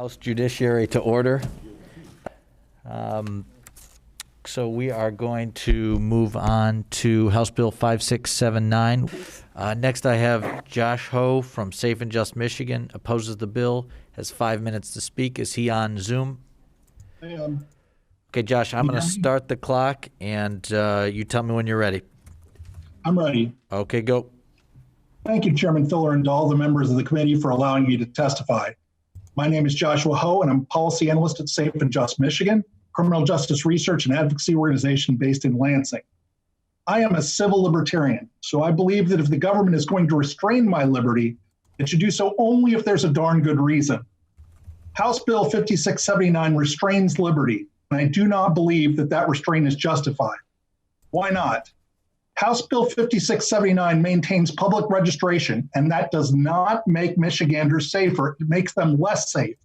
House Judiciary to order. So we are going to move on to House Bill 5679. Next, I have Josh Ho from Safe and Just Michigan, opposes the bill, has 5 minutes to speak. Is he on Zoom? I am. Okay, Josh, I'm going to start the clock, and you tell me when you're ready. I'm ready. Okay, go. Thank you, Chairman Filler, and to all the members of the committee for allowing me to testify. My name is Joshua Ho, and I'm policy analyst at Safe and Just Michigan, criminal justice research and advocacy organization based in Lansing. I am a civil libertarian, so I believe that if the government is going to restrain my liberty, it should do so only if there's a darn good reason. House Bill 5679 restrains liberty, and I do not believe that that restraint is justified. Why not? House Bill 5679 maintains public registration, and that does not make Michiganders safer. It makes them less safe.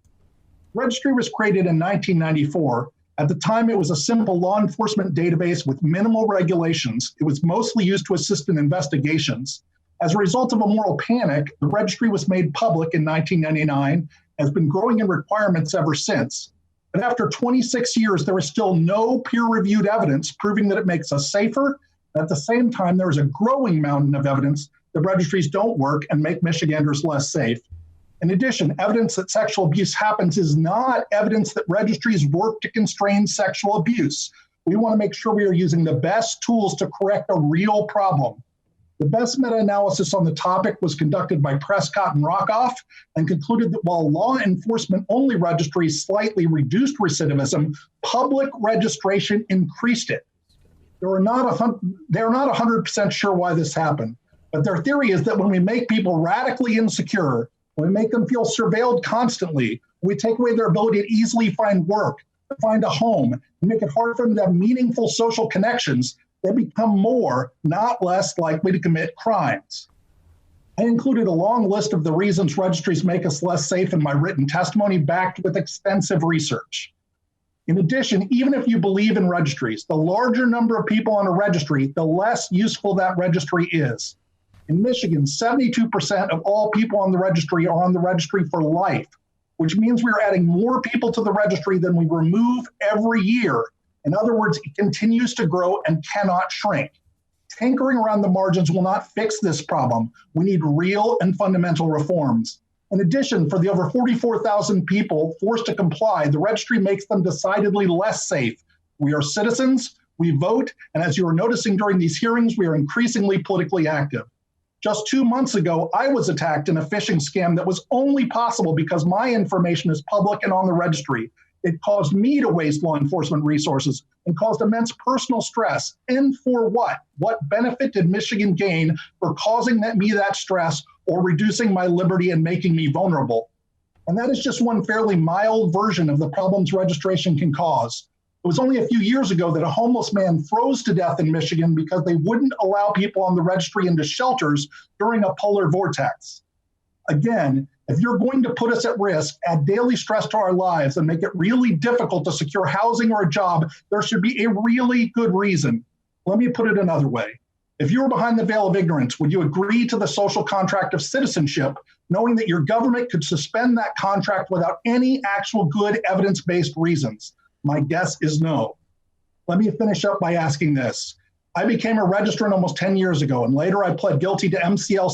The registry was created in 1994. At the time, it was a simple law enforcement database with minimal regulations. It was mostly used to assist in investigations. As a result of a moral panic, the registry was made public in 1999 and has been growing in requirements ever since. But after 26 years, there is still no peer-reviewed evidence proving that it makes us safer. At the same time, there is a growing mountain of evidence that registries don't work and make Michiganders less safe. In addition, evidence that sexual abuse happens is not evidence that registries work to constrain sexual abuse. We want to make sure we are using the best tools to correct a real problem. The best meta-analysis on the topic was conducted by Prescott and Rockoff and concluded that while law enforcement-only registries slightly reduced recidivism, public registration increased it. They're not 100% sure why this happened, but their theory is that when we make people radically insecure, when we make them feel surveilled constantly, we take away their ability to easily find work, to find a home, and make it hard for them to have meaningful social connections, they become more, not less, likely to commit crimes. I included a long list of the reasons registries make us less safe in my written testimony, backed with extensive research. In addition, even if you believe in registries, the larger number of people on a registry, the less useful that registry is. In Michigan, 72% of all people on the registry are on the registry for life, which means we are adding more people to the registry than we remove every year. In other words, it continues to grow and cannot shrink. Tinkering around the margins will not fix this problem. We need real and fundamental reforms. In addition, for the over 44,000 people forced to comply, the registry makes them decidedly less safe. We are citizens, we vote, and as you are noticing during these hearings, we are increasingly politically active. Just 2 months ago, I was attacked in a phishing scam that was only possible because my information is public and on the registry. It caused me to waste law enforcement resources and caused immense personal stress. And for what? What benefit did Michigan gain for causing me that stress or reducing my liberty and making me vulnerable? And that is just one fairly mild version of the problems registration can cause. It was only a few years ago that a homeless man froze to death in Michigan because they wouldn't allow people on the registry into shelters during a polar vortex. Again, if you're going to put us at risk, add daily stress to our lives, and make it really difficult to secure housing or a job, there should be a really good reason. Let me put it another way. If you were behind the veil of ignorance, would you agree to the social contract of citizenship, knowing that your government could suspend that contract without any actual good evidence-based reasons? My guess is no. Let me finish up by asking this. I became a registrant almost 10 years ago, and later I pled guilty to MCL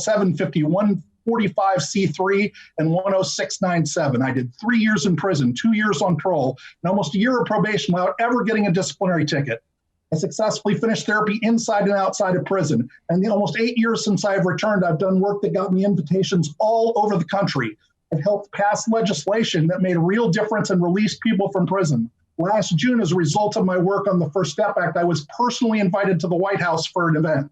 751.45C3 and 10697. I did 3 years in prison, 2 years on parole, and almost a year of probation without ever getting a disciplinary ticket. I successfully finished therapy inside and outside of prison. And in the almost 8 years since I've returned, I've done work that got me invitations all over the country. I've helped pass legislation that made a real difference and released people from prison. Last June, as a result of my work on the First Step Act, I was personally invited to the White House for an event.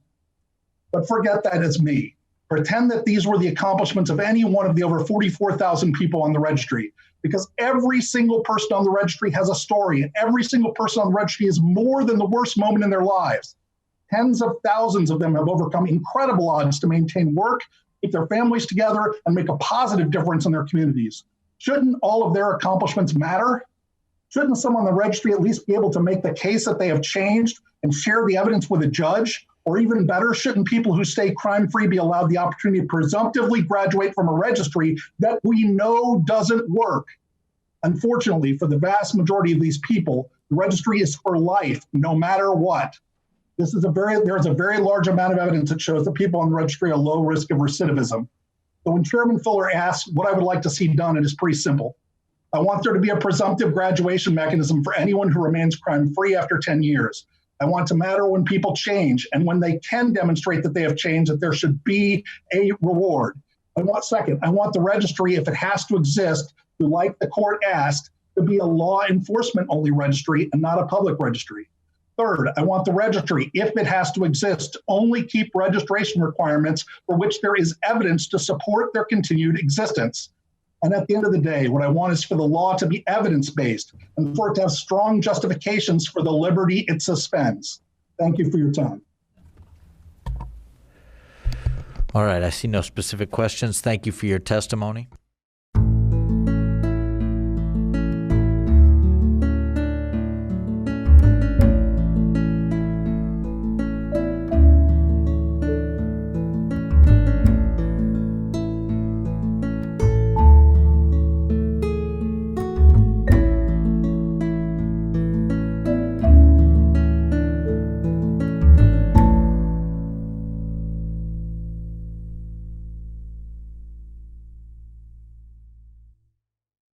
But forget that as me. Pretend that these were the accomplishments of any one of the over 44,000 people on the registry, because every single person on the registry has a story, and every single person on the registry is more than the worst moment in their lives. Tens of thousands of them have overcome incredible odds to maintain work, keep their families together, and make a positive difference in their communities. Shouldn't all of their accomplishments matter? Shouldn't someone on the registry at least be able to make the case that they have changed and share the evidence with a judge? Or even better, shouldn't people who stay crime-free be allowed the opportunity to presumptively graduate from a registry that we know doesn't work? Unfortunately, for the vast majority of these people, the registry is for life, no matter what. There's a very large amount of evidence that shows that people on the registry are low risk of recidivism. So when Chairman Fuller asks what I would like to see done, it is pretty simple. I want there to be a presumptive graduation mechanism for anyone who remains crime-free after 10 years. I want to matter when people change, and when they can demonstrate that they have changed, that there should be a reward. I want the registry, if it has to exist, to, like the court asked, to be a law enforcement only registry and not a public registry. Third, I want the registry, if it has to exist, to only keep registration requirements for which there is evidence to support their continued existence. And at the end of the day, what I want is for the law to be evidence-based and for it to have strong justifications for the liberty it suspends. Thank you for your time. All right, I see no specific questions. Thank you for your testimony.